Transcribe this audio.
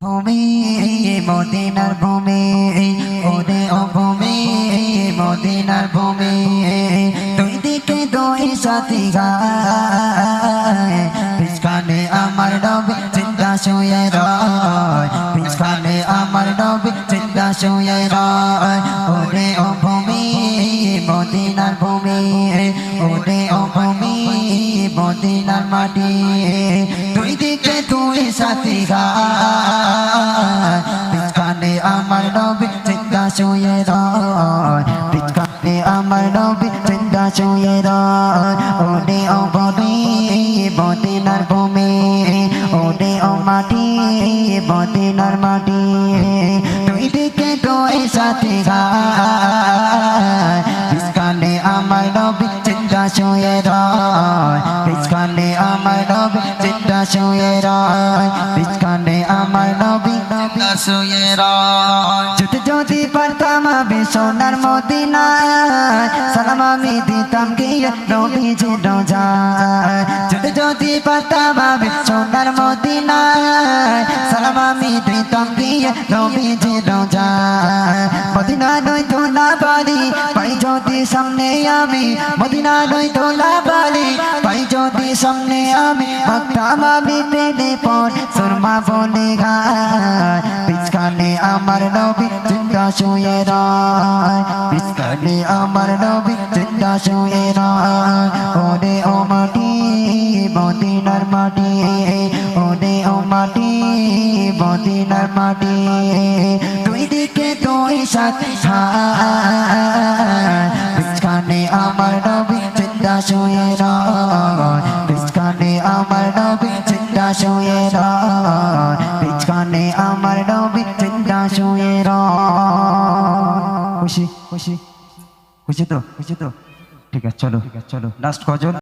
ভূমি মদিনার ভূমি ওরে ও ভূমি মদিনার ভূমি দুই দিকে দুই সাথী গায় পিছখানে আমার নবী জিন্দা শুয়ে রয় পিছখানে আমার নবী জিন্দা শুয়ে রয় ওরে ও ভূমি মদিনার ভূমি ওরে ও ভূমি মদিনার মাটি দুই দিকে দুই সাথী গায় পিছখানে আমার নবী জিন্দা শুয়ে রয় পিছখানে আমার নবী জিন্দা শুয়ে রয় ওরে ও ভূমি মদিনার ভূমি ওরে ও মাটি মদিনার মাটি দুই দিকে দুই সাথী গায় পিছখানে আমার নবী জিন্দা শুয়ে রয় পিছখানে আমার নবী জিন্দা শুয়ে রয় পিছখানে আমার নবী জিন্দা শুয়ে রয় যদি পারতাম আমি সোনার মদিনায় সালাম আমি দিতাম গিয়ে নবীজি রোজায় যদি পারতাম আমি সোনার মদিনায় সালাম আমি দিতাম গিয়ে নবীজি রোজায় মদিনা নয় তো না পারি পাই যদি সামনে আমি মদিনা নয় তো না পারি পাই যদি সামনে আমি ভাবতাম আমি প্রেমে পর সুরমা বলে গায় পিছখানে আমার নবী জিন্দা শুয়ে রয় পিছখানে আমার নবী জিন্দা শুয়ে রয় ওরে ও মাটি মদিনার মাটি ওরে ও মাটি মদিনার মাটি দুই দিকে দুই সাথী পিছখানে আমার নবী জিন্দা শুয়ে রয় পিছখানে আমার নবী জিন্দা শুয়ে রয় পিছখানে আমার নবী জিন্দা শুয়ে রয় খুশি খুশি খুশি তো ঠিক আছে চলো লাস্ট কজন